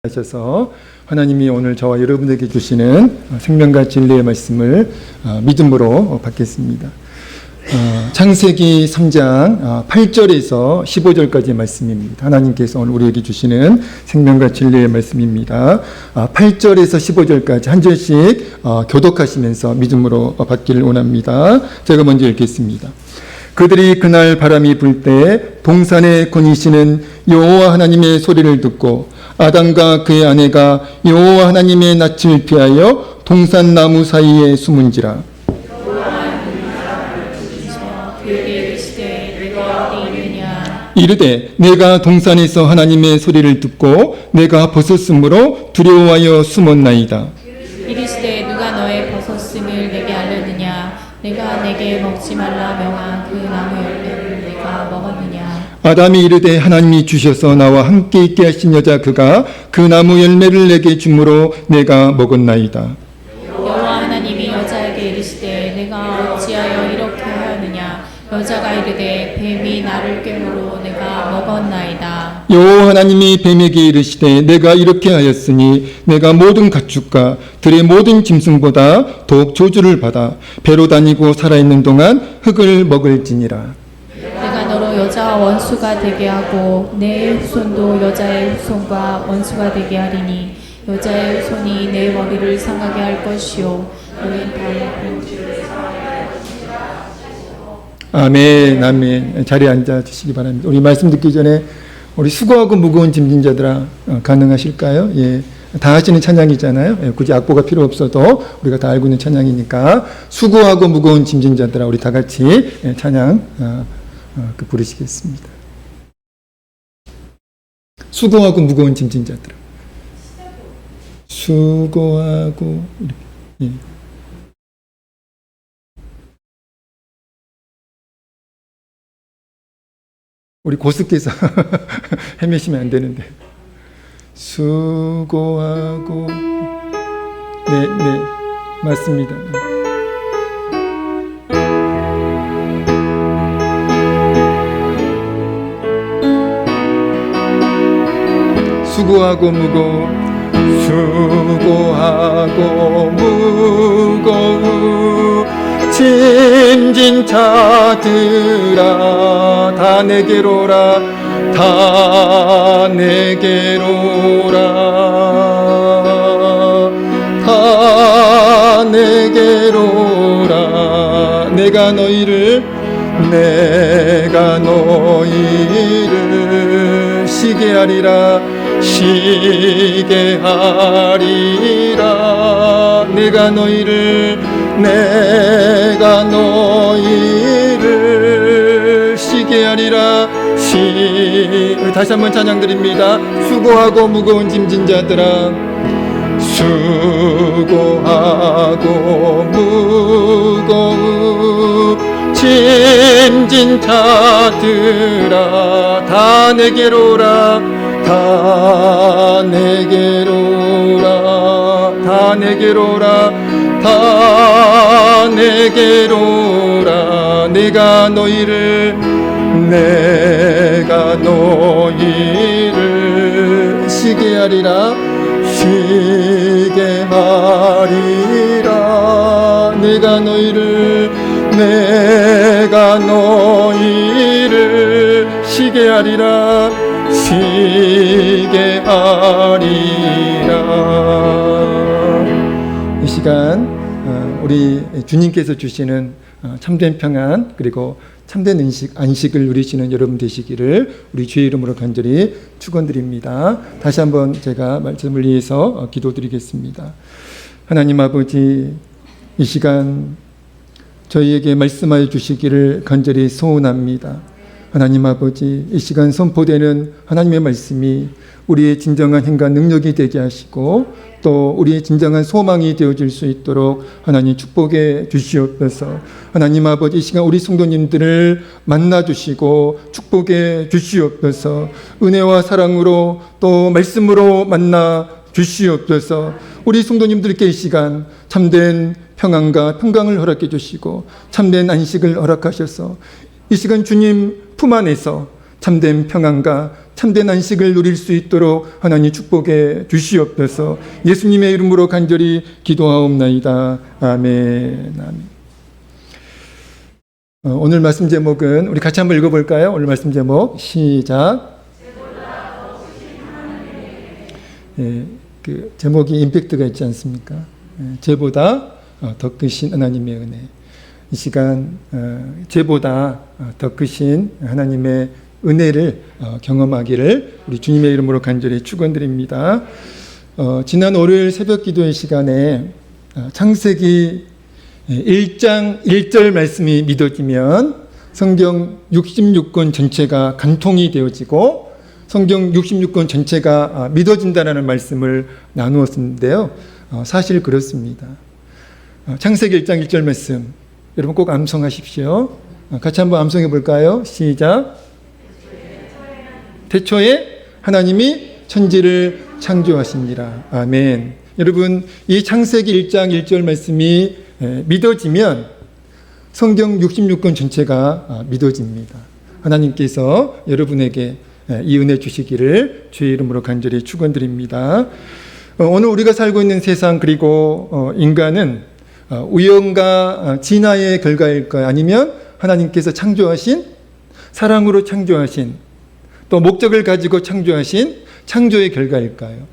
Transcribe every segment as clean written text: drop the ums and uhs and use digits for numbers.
하셔서 하나님이 오늘 저와 여러분에게 주시는 생명과 진리의 말씀을 믿음으로 받겠습니다. 창세기 3장 8절에서 15절까지의 말씀입니다. 하나님께서 오늘 우리에게 주시는 생명과 진리의 말씀입니다. 8절에서 15절까지 한 절씩 교독하시면서 믿음으로 받기를 원합니다. 제가 먼저 읽겠습니다. 그들이 그날 바람이 불 때 동산에 거니시는 여호와 하나님의 소리를 듣고 아담과 그의 아내가 여호와 하나님의 낯을 피하여 동산 나무 사이에 숨은지라. 이르되 내가 동산에서 하나님의 소리를 듣고 내가 벗었으므로 두려워하여 숨었나이다. 이르시되 누가 너의 벗었음을 내게 알렸느냐? 내가 내게 먹지 말라 명한 그 나무 열매를 내가 먹었느냐? 아담이 이르되 하나님이 주셔서 나와 함께 있게 하신 여자 그가 그 나무 열매를 내게 주므로 내가 먹었나이다. 여호와 하나님이 여자에게 이르시되 내가 어찌하여 이렇게 하였느냐? 여자가 이르되 뱀이 나를 꿰므로 내가 먹었나이다. 여호와 하나님이 뱀에게 이르시되 내가 이렇게 하였으니 내가 모든 가축과 들의 모든 짐승보다 더욱 저주를 받아 배로 다니고 살아있는 동안 흙을 먹을지니라. 내가 너로 여자와 원수가 되게 하고 내 후손도 여자의 후손과 원수가 되게 하리니 여자의 후손이 내 머리를 상하게 할 것이요 너는 다음에 본질을 상하게 할 것이라. 아멘, 아멘. 자리에 앉아 주시기 바랍니다. 우리 말씀 듣기 전에 우리 수고하고 무거운 짐진 자들아 가능하실까요? 예, 다 하시는 찬양이잖아요. 예, 굳이 악보가 필요 없어도 우리가 다 알고 있는 찬양이니까 수고하고 무거운 짐진 자들아 우리 다 같이 찬양 부르시겠습니다. 수고하고 무거운 짐진 자들아 수고하고 이렇게. 예. 우리 고수께서 헤매시면 안 되는데. 수고하고. 네, 맞습니다. 수고하고 무거운 짐진 자들아 다 내게로라 다 내게로라 내가 너희를 쉬게 하리라 내가 너희를 쉬게 하리라 다시 한번 찬양 드립니다. 수고하고 무거운 짐진 자들아 수고하고 무거운 짐진 자들아 다 내게로라 다 내게로라 내가 너희를 쉬게 하리라 내가 너희를 쉬게 하리라 이 시간 우리 주님께서 주시는 참된 평안 그리고 참된 안식을 누리시는 여러분 되시기를 우리 주의 이름으로 간절히 축원드립니다. 다시 한번 제가 말씀을 위해서 기도드리겠습니다. 하나님 아버지 이 시간 저희에게 말씀하여 주시기를 간절히 소원합니다. 하나님 아버지 이 시간 선포되는 하나님의 말씀이 우리의 진정한 힘과 능력이 되게 하시고 또 우리의 진정한 소망이 되어질 수 있도록 하나님 축복해 주시옵소서. 하나님 아버지 이 시간 우리 성도님들을 만나주시고 축복해 주시옵소서. 은혜와 사랑으로 또 말씀으로 만나 주시옵소서. 우리 성도님들께 이 시간 참된 평안과 평강을 허락해 주시고 참된 안식을 허락하셔서 이 시간 주님 품 안에서 참된 평안과 참된 안식을 누릴 수 있도록 하나님 축복해 주시옵소서. 예수님의 이름으로 간절히 기도하옵나이다. 아멘. 아멘. 오늘 말씀 제목은 우리 같이 한번 읽어볼까요? 오늘 말씀 제목 시작. 그 제목이 임팩트가 있지 않습니까? 죄보다 더 크신 하나님의 은혜. 이 시간 죄보다 더 크신 하나님의 은혜를 경험하기를 우리 주님의 이름으로 간절히 축원드립니다. 지난 월요일 새벽 기도의 시간에 창세기 1장 1절 말씀이 믿어지면 성경 66권 전체가 간통이 되어지고 성경 66권 전체가 믿어진다라는 말씀을 나누었는데요. 사실 그렇습니다. 창세기 1장 1절 말씀 여러분 꼭 암송하십시오. 같이 한번 암송해 볼까요? 시작. 태초에 하나님이 천지를 창조하시니라. 아멘. 여러분 이 창세기 1장 1절 말씀이 믿어지면 성경 66권 전체가 믿어집니다. 하나님께서 여러분에게 이 은혜 주시기를 주의 이름으로 간절히 축원드립니다. 오늘 우리가 살고 있는 세상 그리고 인간은 우연과 진화의 결과일까요? 아니면 하나님께서 창조하신 사랑으로 창조하신 또 목적을 가지고 창조하신 창조의 결과일까요?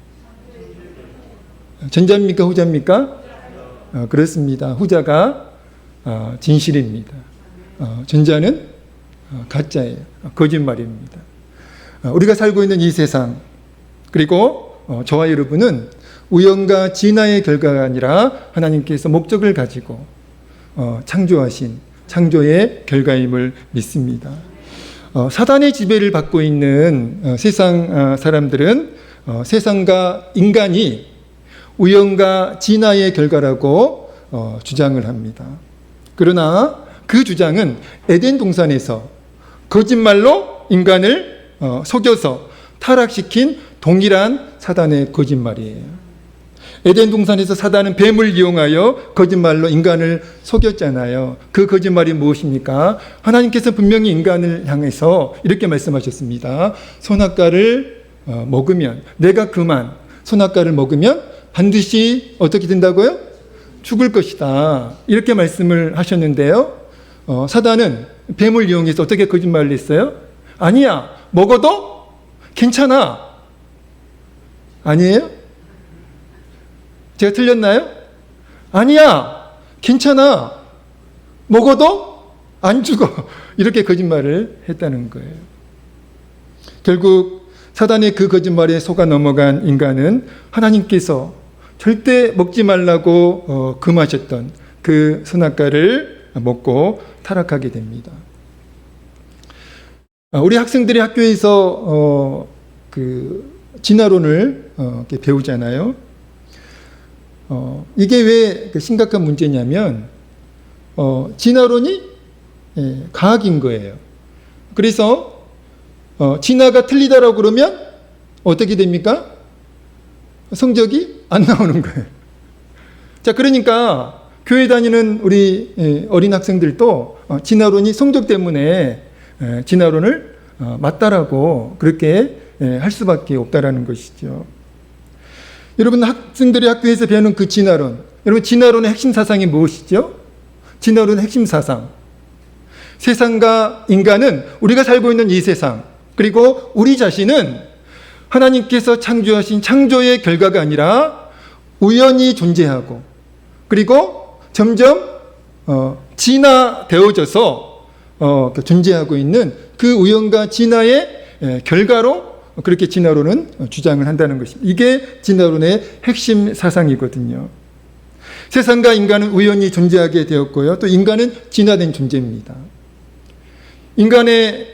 전자입니까? 후자입니까? 그렇습니다. 후자가 진실입니다. 전자는 가짜예요. 거짓말입니다. 우리가 살고 있는 이 세상 그리고 저와 여러분은 우연과 진화의 결과가 아니라 하나님께서 목적을 가지고 창조하신 창조의 결과임을 믿습니다. 사단의 지배를 받고 있는 세상 사람들은 세상과 인간이 우연과 진화의 결과라고 주장을 합니다. 그러나 그 주장은 에덴 동산에서 거짓말로 인간을 속여서 타락시킨 동일한 사단의 거짓말이에요. 에덴 동산에서 사단은 뱀을 이용하여 거짓말로 인간을 속였잖아요. 그 거짓말이 무엇입니까? 하나님께서 분명히 인간을 향해서 이렇게 말씀하셨습니다. 선악과를 먹으면 내가 그만 선악과를 먹으면 반드시 어떻게 된다고요? 죽을 것이다. 이렇게 말씀을 하셨는데요. 사단은 뱀을 이용해서 어떻게 거짓말을 했어요? 아니야. 먹어도 괜찮아. 아니에요? 제가 틀렸나요? 아니야. 괜찮아. 먹어도 안 죽어. 이렇게 거짓말을 했다는 거예요. 결국 사단의 그 거짓말에 속아 넘어간 인간은 하나님께서 절대 먹지 말라고 금하셨던 그 선악과를 먹고 타락하게 됩니다. 우리 학생들이 학교에서 그 진화론을 배우잖아요. 이게 왜 심각한 문제냐면 진화론이 과학인 거예요. 그래서 진화가 틀리다라고 그러면 어떻게 됩니까? 성적이 안 나오는 거예요. 자, 그러니까 교회 다니는 우리 어린 학생들도 진화론이 성적 때문에 진화론을 맞다라고 그렇게 할 수밖에 없다라는 것이죠. 여러분 학생들이 학교에서 배우는 그 진화론, 여러분 진화론의 핵심 사상이 무엇이죠? 진화론의 핵심 사상. 세상과 인간은 우리가 살고 있는 이 세상 그리고 우리 자신은 하나님께서 창조하신 창조의 결과가 아니라 우연히 존재하고 그리고 점점 진화되어져서 존재하고 있는 그 우연과 진화의 결과로 그렇게 진화론은 주장을 한다는 것입니다. 이게 진화론의 핵심 사상이거든요. 세상과 인간은 우연히 존재하게 되었고요. 또 인간은 진화된 존재입니다. 인간의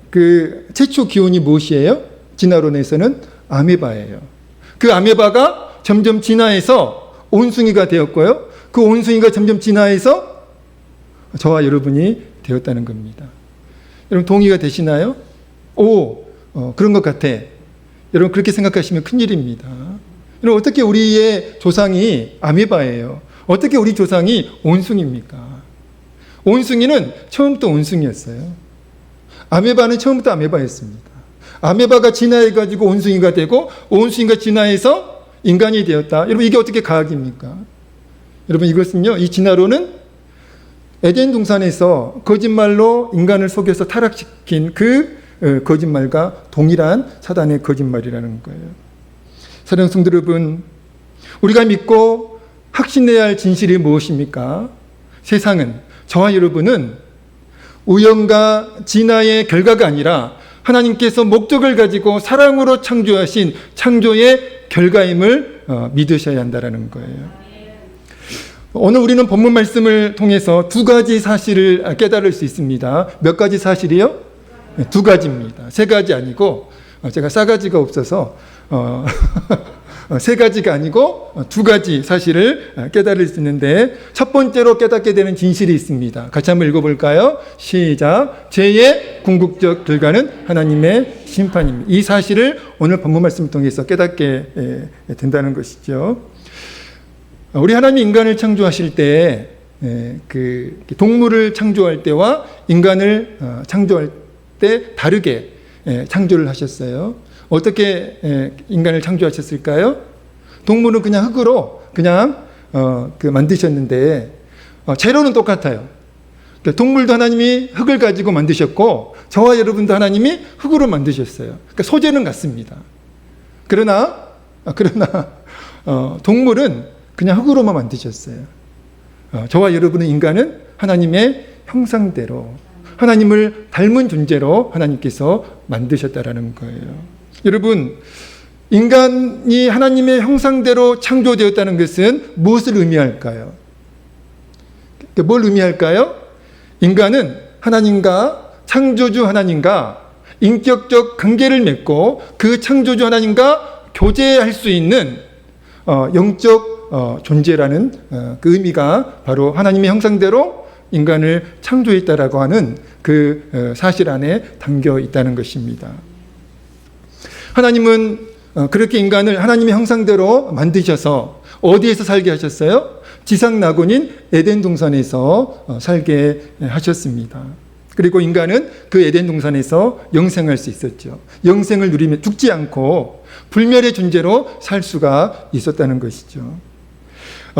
그 최초 기원이 무엇이에요? 진화론에서는 아메바예요. 그 아메바가 점점 진화해서 온숭이가 되었고요. 그 온숭이가 점점 진화해서 저와 여러분이 되었다는 겁니다. 여러분 동의가 되시나요? 그런 것 같아. 여러분 그렇게 생각하시면 큰일입니다. 여러분 어떻게 우리의 조상이 아메바예요? 어떻게 우리 조상이 온숭이입니까? 온숭이는 처음부터 온숭이였어요. 아메바는 처음부터 아메바였습니다. 아메바가 진화해가지고 원숭이가 되고 원숭이가 진화해서 인간이 되었다. 여러분 이게 어떻게 과학입니까? 여러분 이것은요, 이 진화론은 에덴 동산에서 거짓말로 인간을 속여서 타락시킨 그 거짓말과 동일한 사단의 거짓말이라는 거예요. 사랑하는 성도 여러분, 우리가 믿고 확신해야 할 진실이 무엇입니까? 세상은, 저와 여러분은 우연과 진화의 결과가 아니라 하나님께서 목적을 가지고 사랑으로 창조하신 창조의 결과임을 믿으셔야 한다는 거예요. 오늘 우리는 본문 말씀을 통해서 두 가지 사실을 깨달을 수 있습니다. 몇 가지 사실이요? 두 가지입니다. 세 가지 아니고, 제가 싸가지가 없어서 세 가지가 아니고 두 가지 사실을 깨달을 수 있는데, 첫 번째로 깨닫게 되는 진실이 있습니다. 같이 한번 읽어볼까요? 시작. 죄의 궁극적 결과는 하나님의 심판입니다. 이 사실을 오늘 본문 말씀을 통해서 깨닫게 된다는 것이죠. 우리 하나님이 인간을 창조하실 때, 그 동물을 창조할 때와 인간을 창조할 때 다르게 창조를 하셨어요. 어떻게 인간을 창조하셨을까요? 동물은 그냥 흙으로 그냥 만드셨는데, 재료는 똑같아요. 동물도 하나님이 흙을 가지고 만드셨고, 저와 여러분도 하나님이 흙으로 만드셨어요. 그러니까 소재는 같습니다. 그러나 동물은 그냥 흙으로만 만드셨어요. 저와 여러분은, 인간은 하나님의 형상대로, 하나님을 닮은 존재로 하나님께서 만드셨다라는 거예요. 여러분, 인간이 하나님의 형상대로 창조되었다는 것은 무엇을 의미할까요? 뭘 의미할까요? 인간은 하나님과, 창조주 하나님과 인격적 관계를 맺고 그 창조주 하나님과 교제할 수 있는 영적 존재라는 그 의미가 바로 하나님의 형상대로 인간을 창조했다라고 하는 그 사실 안에 담겨 있다는 것입니다. 하나님은 그렇게 인간을 하나님의 형상대로 만드셔서 어디에서 살게 하셨어요? 지상 낙원인 에덴 동산에서 살게 하셨습니다. 그리고 인간은 그 에덴 동산에서 영생할 수 있었죠. 영생을 누리며 죽지 않고 불멸의 존재로 살 수가 있었다는 것이죠.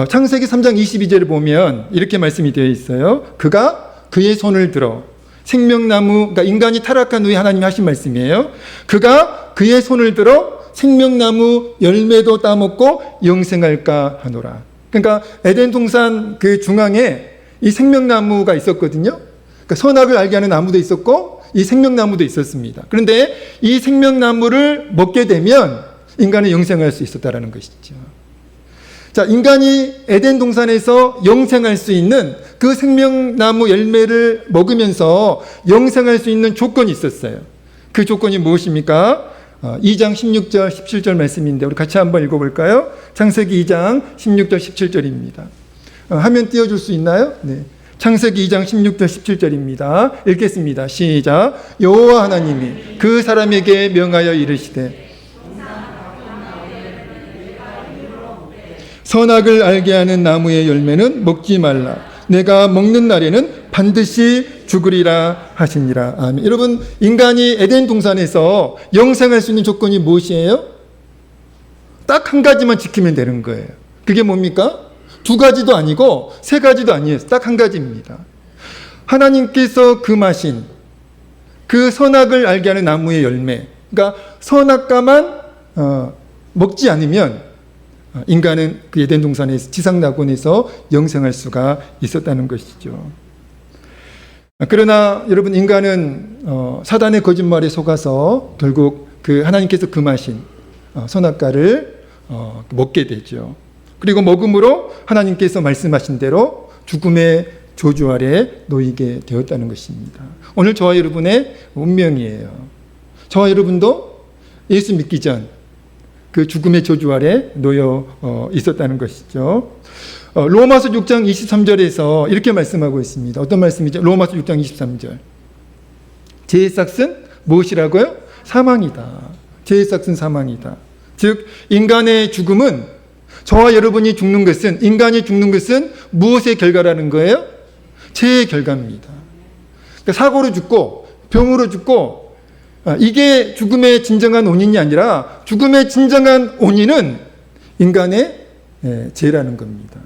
창세기 3장 22절을 보면 이렇게 말씀이 되어 있어요. 그가 그의 손을 들어 생명나무, 그러니까 인간이 타락한 후에 하나님이 하신 말씀이에요. 그가 그의 손을 들어 생명나무 열매도 따먹고 영생할까 하노라. 그러니까 에덴 동산 그 중앙에 이 생명나무가 있었거든요. 그러니까 선악을 알게 하는 나무도 있었고 이 생명나무도 있었습니다. 그런데 이 생명나무를 먹게 되면 인간은 영생할 수 있었다라는 것이죠. 자, 인간이 에덴 동산에서 영생할 수 있는 그 생명나무 열매를 먹으면서 영생할 수 있는 조건이 있었어요. 그 조건이 무엇입니까? 2장 16절 17절 말씀인데 우리 같이 한번 읽어볼까요? 창세기 2장 16절 17절입니다. 화면 띄워줄 수 있나요? 네. 창세기 2장 16절 17절입니다. 읽겠습니다. 시작. 여호와 하나님이 그 사람에게 명하여 이르시되 선악을 알게 하는 나무의 열매는 먹지 말라. 내가 먹는 날에는 반드시 죽으리라 하시니라. 아멘. 여러분, 인간이 에덴 동산에서 영생할 수 있는 조건이 무엇이에요? 딱 한 가지만 지키면 되는 거예요. 그게 뭡니까? 두 가지도 아니고 세 가지도 아니에요. 딱 한 가지입니다. 하나님께서 금하신 그 선악을 알게 하는 나무의 열매, 그러니까 선악과만 먹지 않으면 인간은 그 에덴 동산에서 지상 낙원에서 영생할 수가 있었다는 것이죠. 그러나 여러분, 인간은 사단의 거짓말에 속아서 결국 그 하나님께서 금하신 선악과를 먹게 되죠. 그리고 먹음으로 하나님께서 말씀하신 대로 죽음의 저주 아래 놓이게 되었다는 것입니다. 오늘 저와 여러분의 운명이에요. 저와 여러분도 예수 믿기 전 그 죽음의 저주 아래 놓여 있었다는 것이죠. 로마서 6장 23절에서 이렇게 말씀하고 있습니다. 어떤 말씀이죠? 로마서 6장 23절. 죄의 삭은 무엇이라고요? 사망이다. 죄의 삭은 사망이다. 즉 인간의 죽음은, 저와 여러분이 죽는 것은, 인간이 죽는 것은 무엇의 결과라는 거예요? 죄의 결과입니다. 그러니까 사고로 죽고 병으로 죽고 이게 죽음의 진정한 원인이 아니라 죽음의 진정한 원인은 인간의 죄라는 겁니다.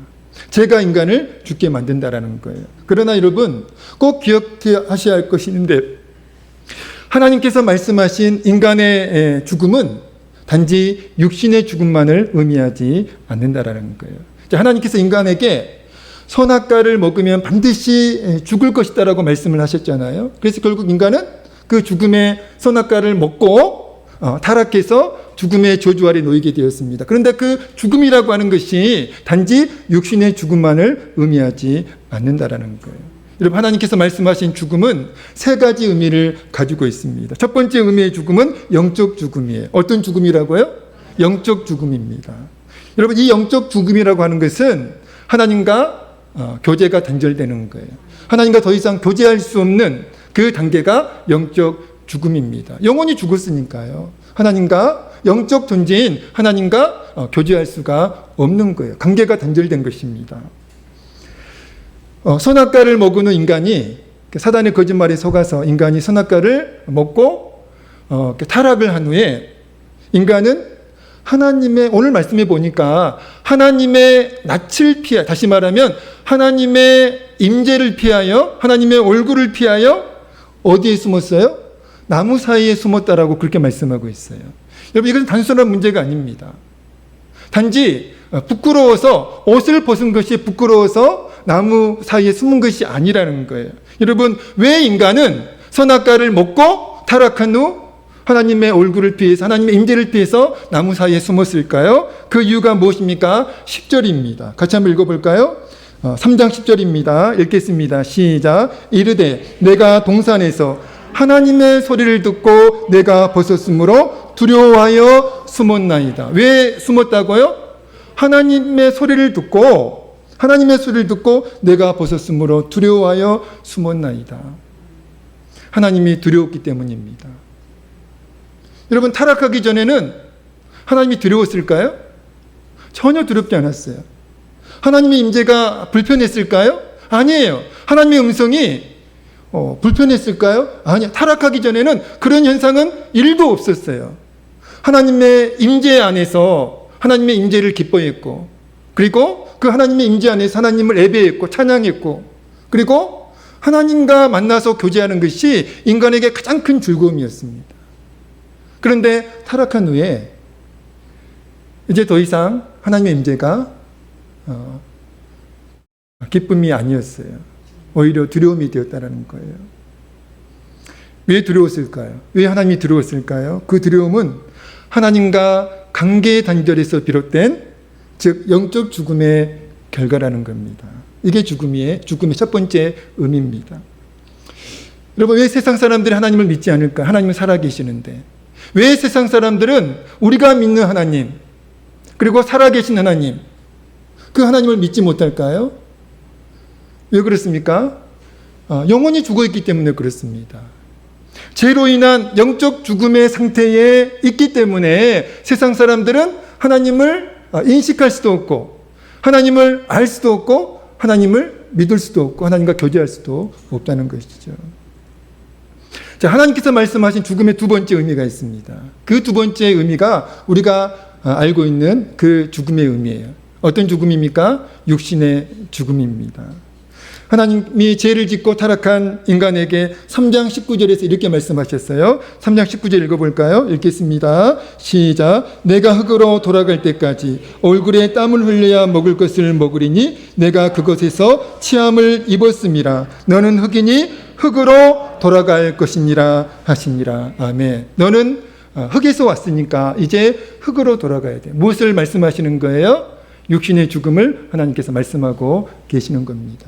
죄가 인간을 죽게 만든다라는 거예요. 그러나 여러분 꼭 기억하셔야 할 것이 있는데, 하나님께서 말씀하신 인간의 죽음은 단지 육신의 죽음만을 의미하지 않는다라는 거예요. 하나님께서 인간에게 선악과를 먹으면 반드시 죽을 것이다라고 말씀을 하셨잖아요. 그래서 결국 인간은 그 죽음의 선악과를 먹고 타락해서 죽음의 저주 아래 놓이게 되었습니다. 그런데 그 죽음이라고 하는 것이 단지 육신의 죽음만을 의미하지 않는다라는 거예요. 여러분, 하나님께서 말씀하신 죽음은 세 가지 의미를 가지고 있습니다. 첫 번째 의미의 죽음은 영적 죽음이에요. 어떤 죽음이라고요? 영적 죽음입니다. 여러분, 이 영적 죽음이라고 하는 것은 하나님과 교제가 단절되는 거예요. 하나님과 더 이상 교제할 수 없는 그 단계가 영적 죽음입니다. 영원히 죽었으니까요. 하나님과 영적 존재인 하나님과 교제할 수가 없는 거예요. 관계가 단절된 것입니다. 선악과를 먹은 후 인간이 사단의 거짓말에 속아서 인간이 선악과를 먹고 타락을 한 후에 인간은 하나님의, 오늘 말씀해 보니까 하나님의 낯을 피하, 다시 말하면 하나님의 임재를 피하여, 하나님의 얼굴을 피하여 어디에 숨었어요? 나무 사이에 숨었다라고 그렇게 말씀하고 있어요. 여러분, 이건 단순한 문제가 아닙니다. 단지 부끄러워서, 옷을 벗은 것이 부끄러워서 나무 사이에 숨은 것이 아니라는 거예요. 여러분, 왜 인간은 선악과를 먹고 타락한 후 하나님의 얼굴을 피해서, 하나님의 임재를 피해서 나무 사이에 숨었을까요? 그 이유가 무엇입니까? 10절입니다. 같이 한번 읽어볼까요? 3장 10절입니다. 읽겠습니다. 시작. 이르되 내가 동산에서 하나님의 소리를 듣고 내가 벗었으므로 두려워하여 숨었나이다. 왜 숨었다고요? 하나님의 소리를 듣고 내가 벗었으므로 두려워하여 숨었나이다. 하나님이 두려웠기 때문입니다. 여러분, 타락하기 전에는 하나님이 두려웠을까요? 전혀 두렵지 않았어요. 하나님의 임재가 불편했을까요? 아니에요. 하나님의 음성이 불편했을까요? 아니요. 타락하기 전에는 그런 현상은 1도 없었어요. 하나님의 임재 안에서 하나님의 임재를 기뻐했고, 그리고 그 하나님의 임재 안에서 하나님을 예배했고 찬양했고, 그리고 하나님과 만나서 교제하는 것이 인간에게 가장 큰 즐거움이었습니다. 그런데 타락한 후에 이제 더 이상 하나님의 임재가 기쁨이 아니었어요. 오히려 두려움이 되었다는 거예요. 왜 두려웠을까요? 왜 하나님이 두려웠을까요? 그 두려움은 하나님과 관계 단절에서 비롯된, 즉 영적 죽음의 결과라는 겁니다. 이게 죽음의 첫 번째 의미입니다. 여러분, 왜 세상 사람들이 하나님을 믿지 않을까? 하나님은 살아계시는데. 왜 세상 사람들은 우리가 믿는 하나님, 그리고 살아계신 하나님, 그 하나님을 믿지 못할까요? 왜 그렇습니까? 영원히 죽어있기 때문에 그렇습니다. 죄로 인한 영적 죽음의 상태에 있기 때문에 세상 사람들은 하나님을 인식할 수도 없고, 하나님을 알 수도 없고, 하나님을 믿을 수도 없고, 하나님과 교제할 수도 없다는 것이죠. 자, 하나님께서 말씀하신 죽음의 두 번째 의미가 있습니다. 그 두 번째 의미가 우리가 알고 있는 그 죽음의 의미예요. 어떤 죽음입니까? 육신의 죽음입니다. 하나님이 죄를 짓고 타락한 인간에게 3장 19절에서 이렇게 말씀하셨어요. 3장 19절 읽어볼까요? 읽겠습니다. 시작. 내가 흙으로 돌아갈 때까지 얼굴에 땀을 흘려야 먹을 것을 먹으리니 내가 그것에서 치함을 입었음이라. 너는 흙이니 흙으로 돌아갈 것이니라 하시니라. 아멘. 너는 흙에서 왔으니까 이제 흙으로 돌아가야 돼. 무엇을 말씀하시는 거예요? 육신의 죽음을 하나님께서 말씀하고 계시는 겁니다.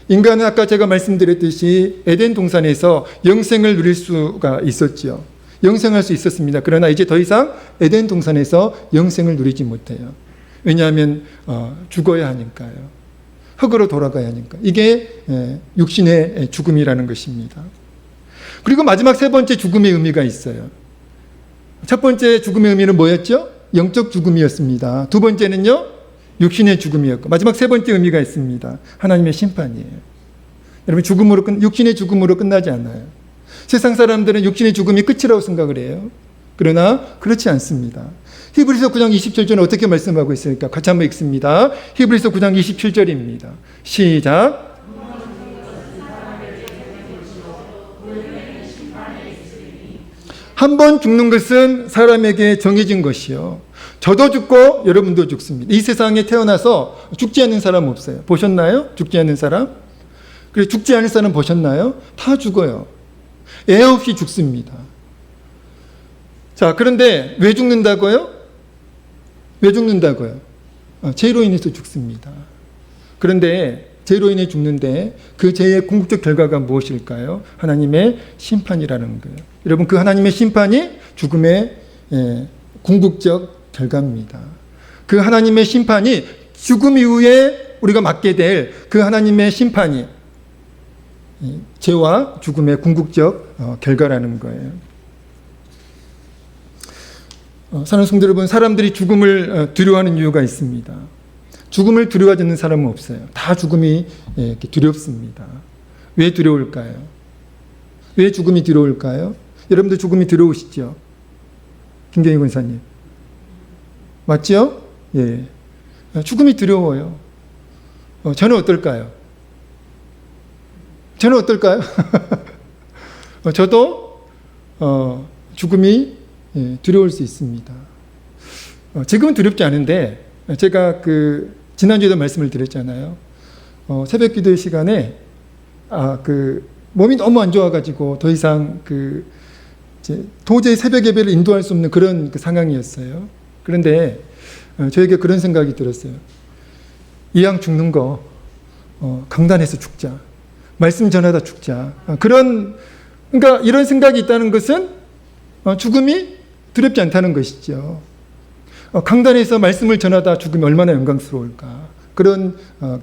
인간은 아까 제가 말씀드렸듯이 에덴 동산에서 영생을 누릴 수가 있었죠. 영생할 수 있었습니다. 그러나 이제 더 이상 에덴 동산에서 영생을 누리지 못해요. 왜냐하면 죽어야 하니까요. 흙으로 돌아가야 하니까. 이게 육신의 죽음이라는 것입니다. 그리고 마지막 세 번째 죽음의 의미가 있어요. 첫 번째 죽음의 의미는 뭐였죠? 영적 죽음이었습니다. 두 번째는요, 육신의 죽음이었고, 마지막 세 번째 의미가 있습니다. 하나님의 심판이에요. 여러분, 육신의 죽음으로 끝나지 않아요. 세상 사람들은 육신의 죽음이 끝이라고 생각을 해요. 그러나 그렇지 않습니다. 히브리서 9장 27절은 어떻게 말씀하고 있을까? 같이 한번 읽습니다. 히브리서 9장 27절입니다. 시작. 한 번 죽는 것은 사람에게 정해진 것이요. 저도 죽고 여러분도 죽습니다. 이 세상에 태어나서 죽지 않는 사람 없어요. 보셨나요? 죽지 않는 사람? 그리고 죽지 않을 사람 보셨나요? 다 죽어요. 애 없이 죽습니다. 자, 그런데 왜 죽는다고요? 왜 죽는다고요? 죄로 인해서 죽습니다. 그런데 죄로 인해 죽는데 그 죄의 궁극적 결과가 무엇일까요? 하나님의 심판이라는 거예요. 여러분, 그 하나님의 심판이 죽음의 궁극적 결과입니다. 그 하나님의 심판이 죽음 이후에 우리가 맞게 될 그 하나님의 심판이 죄와 죽음의 궁극적 결과라는 거예요. 사랑하는 성도 여러분, 사람들이 죽음을 두려워하는 이유가 있습니다. 죽음을 두려워하지 않는 사람은 없어요. 다 죽음이 두렵습니다. 왜 두려울까요? 왜 죽음이 두려울까요? 여러분들 죽음이 두려우시죠? 김경희 권사님. 맞죠? 예. 죽음이 두려워요. 저는 어떨까요? 저는 어떨까요? 저도 죽음이 두려울 수 있습니다. 지금은 두렵지 않은데 제가 지난주에도 말씀을 드렸잖아요. 새벽 기도 시간에 몸이 너무 안 좋아가지고 더 이상 도저히 새벽 예배를 인도할 수 없는 그런 상황이었어요. 그런데 저에게 그런 생각이 들었어요. 이왕 죽는 거 강단에서 죽자. 말씀 전하다 죽자. 그러니까 이런 생각이 있다는 것은 죽음이 두렵지 않다는 것이죠. 강단에서 말씀을 전하다 죽으면 얼마나 영광스러울까. 그런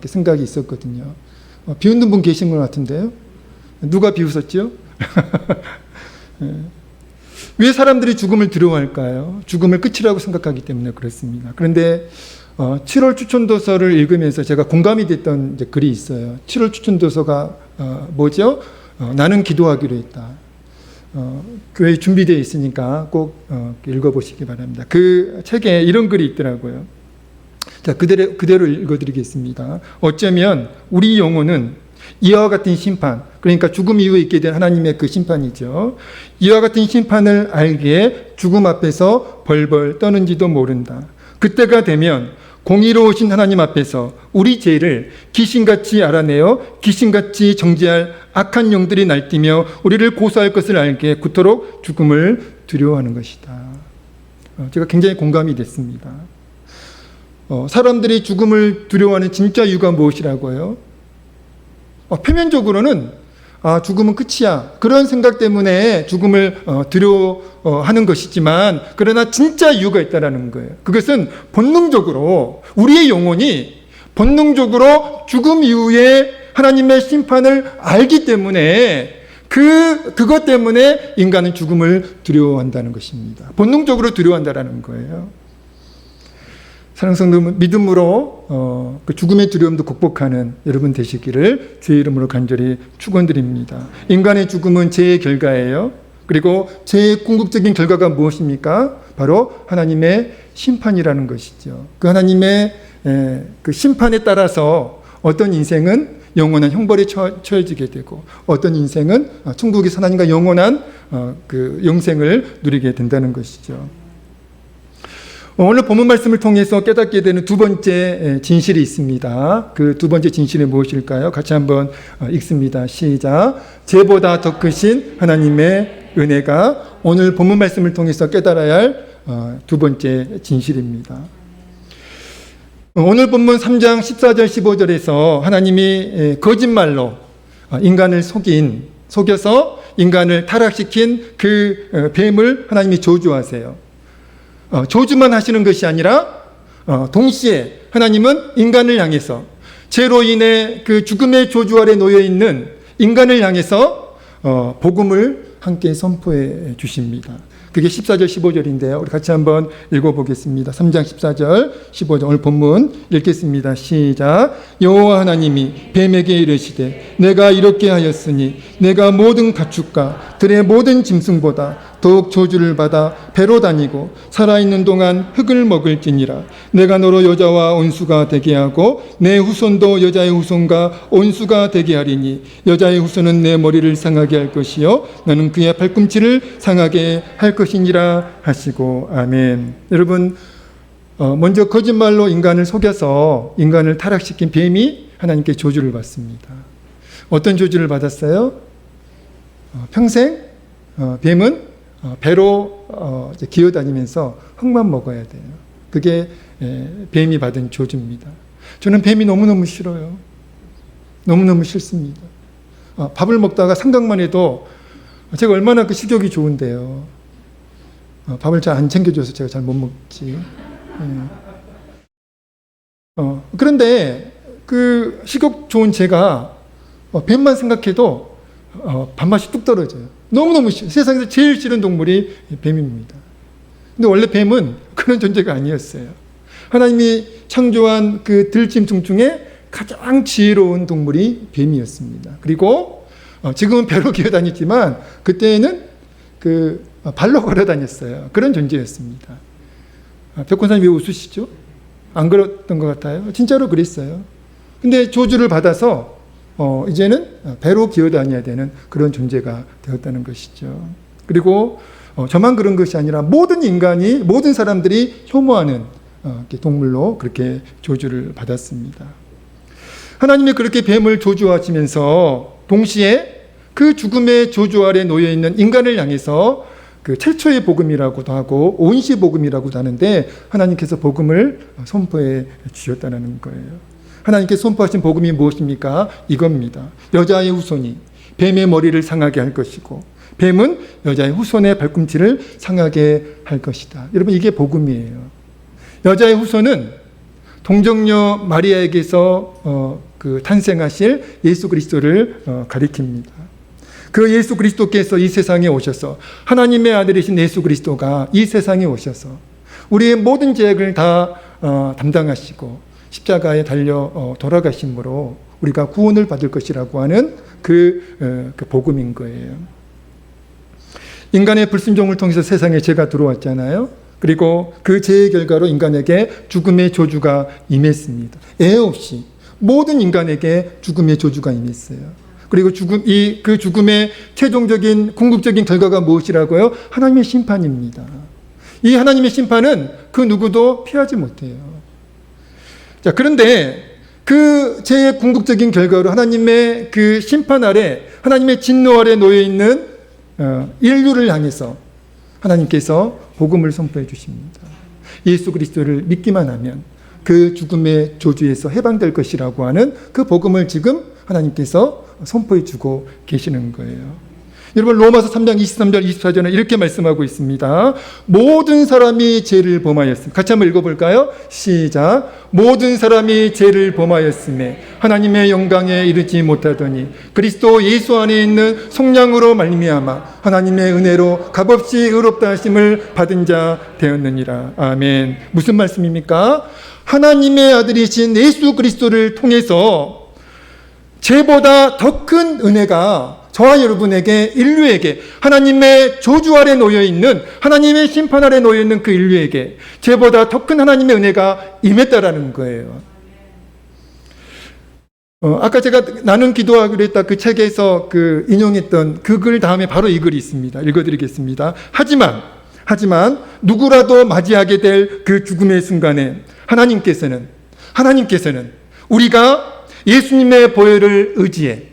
생각이 있었거든요. 비웃는 분 계신 것 같은데요. 누가 비웃었죠? 왜 사람들이 죽음을 두려워할까요? 죽음을 끝이라고 생각하기 때문에 그렇습니다. 그런데 7월 추천도서를 읽으면서 제가 공감이 됐던 글이 있어요. 7월 추천도서가 뭐죠? 나는 기도하기로 했다. 교회에 준비되어 있으니까 꼭 읽어보시기 바랍니다. 그 책에 이런 글이 있더라고요. 자, 그대로 읽어드리겠습니다. 어쩌면 우리 영혼은 이와 같은 심판, 그러니까 죽음 이후에 있게 된 하나님의 그 심판이죠. 이와 같은 심판을 알기에 죽음 앞에서 벌벌 떠는지도 모른다. 그때가 되면 공의로우신 하나님 앞에서 우리 죄를 귀신같이 알아내어 귀신같이 정죄할 악한 영들이 날뛰며 우리를 고소할 것을 알게 그토록 죽음을 두려워하는 것이다. 제가 굉장히 공감이 됐습니다. 사람들이 죽음을 두려워하는 진짜 이유가 무엇이라고요? 표면적으로는 죽음은 끝이야. 그런 생각 때문에 죽음을 두려워하는 것이지만, 그러나 진짜 이유가 있다는 거예요. 그것은 본능적으로 우리의 영혼이 본능적으로 죽음 이후에 하나님의 심판을 알기 때문에 그것 때문에 인간은 죽음을 두려워한다는 것입니다. 본능적으로 두려워한다는 거예요. 사랑하는 성도, 믿음으로 그 죽음의 두려움도 극복하는 여러분 되시기를 주의 이름으로 간절히 축원드립니다. 인간의 죽음은 죄의 결과예요. 그리고 죄의 궁극적인 결과가 무엇입니까? 바로 하나님의 심판이라는 것이죠. 그 하나님의 그 심판에 따라서 어떤 인생은 영원한 형벌에 처해지게 되고, 어떤 인생은 천국에서 하나님과 영원한 그 영생을 누리게 된다는 것이죠. 오늘 본문 말씀을 통해서 깨닫게 되는 두 번째 진실이 있습니다. 그 두 번째 진실이 무엇일까요? 같이 한번 읽습니다. 시작. 죄보다 더 크신 하나님의 은혜가 오늘 본문 말씀을 통해서 깨달아야 할 두 번째 진실입니다. 오늘 본문 3장 14절 15절에서 하나님이 거짓말로 인간을 속여서 인간을 타락시킨 그 뱀을 하나님이 저주하세요. 저주만 하시는 것이 아니라 동시에 하나님은 인간을 향해서 죄로 인해 그 죽음의 저주 아래 놓여 있는 인간을 향해서 복음을 함께 선포해 주십니다. 그게 14절 15절인데요. 우리 같이 한번 읽어보겠습니다. 3장 14절 15절 오늘 본문 읽겠습니다. 시작. 여호와 하나님이 뱀에게 이르시되 내가 이렇게 하였으니 내가 모든 가축과 들의 모든 짐승보다 더욱 저주를 받아 배로 다니고 살아있는 동안 흙을 먹을지니라. 내가 너로 여자와 온수가 되게 하고 내 후손도 여자의 후손과 온수가 되게 하리니 여자의 후손은 내 머리를 상하게 할 것이요 너는 그의 발꿈치를 상하게 할 것이니라 하시고. 아멘. 여러분, 먼저 거짓말로 인간을 속여서 인간을 타락시킨 뱀이 하나님께 저주를 받습니다. 어떤 저주를 받았어요? 평생 뱀은 배로 기어다니면서 흙만 먹어야 돼요. 그게 뱀이 받은 저주입니다. 저는 뱀이 너무너무 싫어요. 너무너무 싫습니다. 밥을 먹다가 생각만 해도 제가 얼마나 그 식욕이 좋은데요. 밥을 잘 안 챙겨줘서 제가 잘 못 먹지. 그런데 그 식욕 좋은 제가 뱀만 생각해도 밥맛이 뚝 떨어져요. 너무너무 싫어요. 세상에서 제일 싫은 동물이 뱀입니다. 근데 원래 뱀은 그런 존재가 아니었어요. 하나님이 창조한 그 들짐승 중에 가장 지혜로운 동물이 뱀이었습니다. 그리고 지금은 배로 기어다니지만 그때는 그 발로 걸어 다녔어요. 그런 존재였습니다. 백권사님 왜 웃으시죠? 안 그랬던 것 같아요? 진짜로 그랬어요. 근데 저주를 받아서 이제는 배로 기어다녀야 되는 그런 존재가 되었다는 것이죠. 그리고 저만 그런 것이 아니라 모든 인간이, 모든 사람들이 혐오하는 동물로 그렇게 저주를 받았습니다. 하나님이 그렇게 뱀을 저주하시면서 동시에 그 죽음의 저주 아래 놓여 있는 인간을 향해서 그 최초의 복음이라고도 하고 온시 복음이라고도 하는데 하나님께서 복음을 선포해 주셨다는 거예요. 하나님께서 선포하신 복음이 무엇입니까? 이겁니다. 여자의 후손이 뱀의 머리를 상하게 할 것이고 뱀은 여자의 후손의 발꿈치를 상하게 할 것이다. 여러분, 이게 복음이에요. 여자의 후손은 동정녀 마리아에게서 그 탄생하실 예수 그리스도를 가리킵니다. 그 예수 그리스도께서 이 세상에 오셔서 하나님의 아들이신 예수 그리스도가 이 세상에 오셔서 우리의 모든 죄악을 다 담당하시고 십자가에 달려 돌아가심으로 우리가 구원을 받을 것이라고 하는 그 복음인 거예요. 인간의 불순종을 통해서 세상에 죄가 들어왔잖아요. 그리고 그 죄의 결과로 인간에게 죽음의 저주가 임했습니다. 애 없이 모든 인간에게 죽음의 저주가 임했어요. 그리고 그 죽음의 최종적인 궁극적인 결과가 무엇이라고요? 하나님의 심판입니다. 이 하나님의 심판은 그 누구도 피하지 못해요. 자, 그런데 그 죄의 궁극적인 결과로 하나님의 그 심판 아래, 하나님의 진노 아래 놓여 있는 인류를 향해서 하나님께서 복음을 선포해 주십니다. 예수 그리스도를 믿기만 하면 그 죽음의 저주에서 해방될 것이라고 하는 그 복음을 지금 하나님께서 선포해 주고 계시는 거예요. 여러분, 로마서 3장 23절 24절은 이렇게 말씀하고 있습니다. 모든 사람이 죄를 범하였음. 같이 한번 읽어볼까요? 시작. 모든 사람이 죄를 범하였음에 하나님의 영광에 이르지 못하더니 그리스도 예수 안에 있는 성령으로 말미암아 하나님의 은혜로 값없이 의롭다 하심을 받은 자 되었느니라. 아멘. 무슨 말씀입니까? 하나님의 아들이신 예수 그리스도를 통해서 죄보다 더 큰 은혜가 저와 여러분에게, 인류에게, 하나님의 저주 아래 놓여있는, 하나님의 심판 아래 놓여있는 그 인류에게 죄보다 더 큰 하나님의 은혜가 임했다라는 거예요. 아까 제가 나는 기도하기로 했다 그 책에서 그 인용했던 그 글 다음에 바로 이 글이 있습니다. 읽어드리겠습니다. 하지만 누구라도 맞이하게 될 그 죽음의 순간에 하나님께서는 우리가 예수님의 보혈을 의지해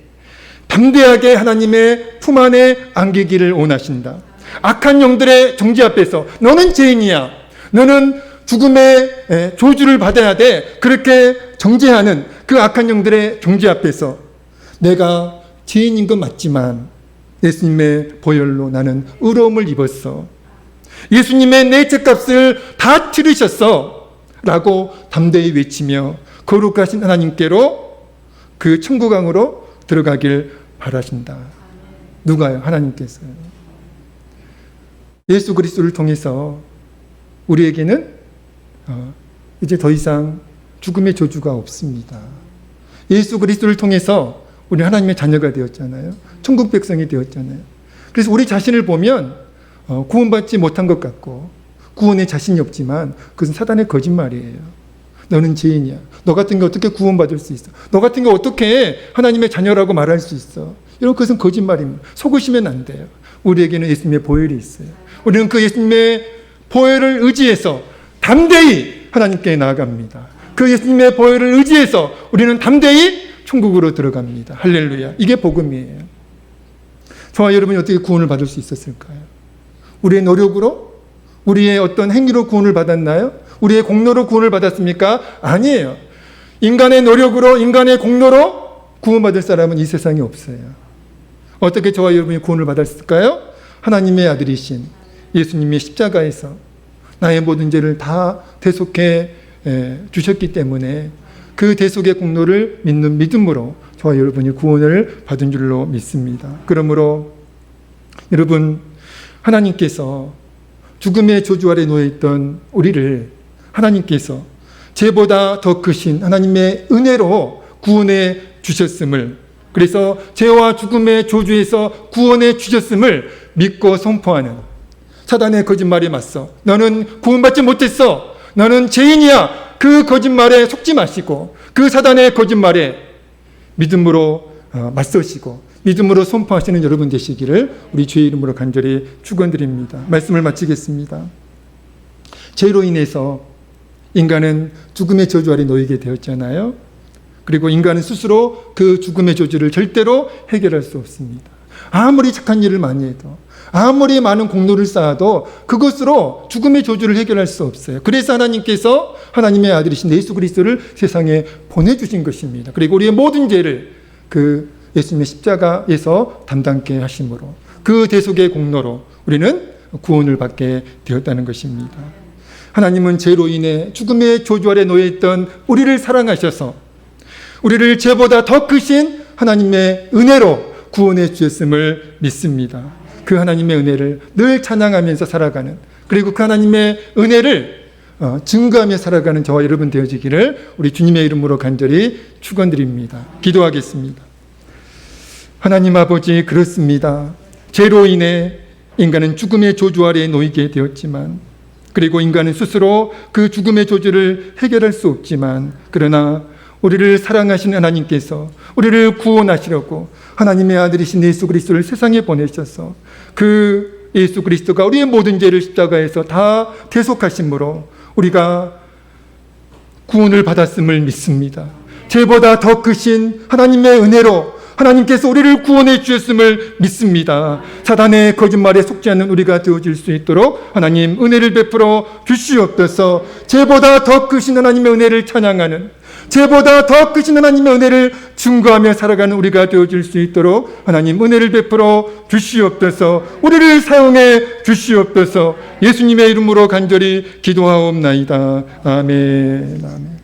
담대하게 하나님의 품 안에 안기기를 원하신다. 악한 영들의 정죄 앞에서 너는 죄인이야, 너는 죽음의 저주를 받아야 돼, 그렇게 정죄하는 그 악한 영들의 정죄 앞에서 내가 죄인인 건 맞지만 예수님의 보혈로 나는 의로움을 입었어, 예수님의 내 죄값을 다 치르셨어 라고 담대히 외치며 거룩하신 하나님께로 그 천국왕으로 들어가길 바라신다. 누가요? 하나님께서요. 예수 그리스도를 통해서 우리에게는 이제 더 이상 죽음의 저주가 없습니다. 예수 그리스도를 통해서 우리 하나님의 자녀가 되었잖아요. 천국 백성이 되었잖아요. 그래서 우리 자신을 보면 구원받지 못한 것 같고 구원에 자신이 없지만 그것은 사단의 거짓말이에요. 너는 죄인이야. 너 같은 게 어떻게 구원받을 수 있어? 너 같은 게 어떻게 하나님의 자녀라고 말할 수 있어? 이런 것은 거짓말입니다. 속으시면 안 돼요. 우리에게는 예수님의 보혈이 있어요. 우리는 그 예수님의 보혈을 의지해서 담대히 하나님께 나아갑니다. 그 예수님의 보혈을 의지해서 우리는 담대히 천국으로 들어갑니다. 할렐루야. 이게 복음이에요. 저와 여러분이 어떻게 구원을 받을 수 있었을까요? 우리의 노력으로? 우리의 어떤 행위로 구원을 받았나요? 우리의 공로로 구원을 받았습니까? 아니에요. 인간의 노력으로, 인간의 공로로 구원받을 사람은 이 세상에 없어요. 어떻게 저와 여러분이 구원을 받았을까요? 하나님의 아들이신 예수님이 십자가에서 나의 모든 죄를 다 대속해 주셨기 때문에 그 대속의 공로를 믿는 믿음으로 저와 여러분이 구원을 받은 줄로 믿습니다. 그러므로 여러분, 하나님께서 죽음의 저주 아래 놓여있던 우리를 하나님께서 죄보다 더 크신 하나님의 은혜로 구원해 주셨음을, 그래서 죄와 죽음의 저주에서 구원해 주셨음을 믿고 선포하는 사단의 거짓말에 맞서 너는 구원받지 못했어, 너는 죄인이야, 그 거짓말에 속지 마시고 그 사단의 거짓말에 믿음으로 맞서시고 믿음으로 선포하시는 여러분 되시기를 우리 주의 이름으로 간절히 축원드립니다. 말씀을 마치겠습니다. 죄로 인해서 인간은 죽음의 저주 아래 놓이게 되었잖아요. 그리고 인간은 스스로 그 죽음의 저주를 절대로 해결할 수 없습니다. 아무리 착한 일을 많이 해도, 아무리 많은 공로를 쌓아도 그것으로 죽음의 저주를 해결할 수 없어요. 그래서 하나님께서 하나님의 아들이신 예수 그리스도를 세상에 보내주신 것입니다. 그리고 우리의 모든 죄를 그 예수님의 십자가에서 담당케 하심으로 그 대속의 공로로 우리는 구원을 받게 되었다는 것입니다. 하나님은 죄로 인해 죽음의 저주 아래 놓여있던 우리를 사랑하셔서 우리를 죄보다 더 크신 하나님의 은혜로 구원해 주셨음을 믿습니다. 그 하나님의 은혜를 늘 찬양하면서 살아가는, 그리고 그 하나님의 은혜를 증거하며 살아가는 저와 여러분 되어지기를 우리 주님의 이름으로 간절히 축원드립니다. 기도하겠습니다. 하나님 아버지, 그렇습니다. 죄로 인해 인간은 죽음의 저주 아래에 놓이게 되었지만, 그리고 인간은 스스로 그 죽음의 저주를 해결할 수 없지만, 그러나 우리를 사랑하시는 하나님께서 우리를 구원하시려고 하나님의 아들이신 예수 그리스도를 세상에 보내셔서 그 예수 그리스도가 우리의 모든 죄를 십자가에서 다 대속하심으로 우리가 구원을 받았음을 믿습니다. 죄보다 더 크신 하나님의 은혜로 하나님께서 우리를 구원해 주셨음을 믿습니다. 사단의 거짓말에 속지 않는 우리가 되어질 수 있도록 하나님 은혜를 베풀어 주시옵소서. 죄보다 더 크신 하나님의 은혜를 찬양하는, 죄보다 더 크신 하나님의 은혜를 증거하며 살아가는 우리가 되어질 수 있도록 하나님 은혜를 베풀어 주시옵소서. 우리를 사용해 주시옵소서. 예수님의 이름으로 간절히 기도하옵나이다. 아멘. 아멘.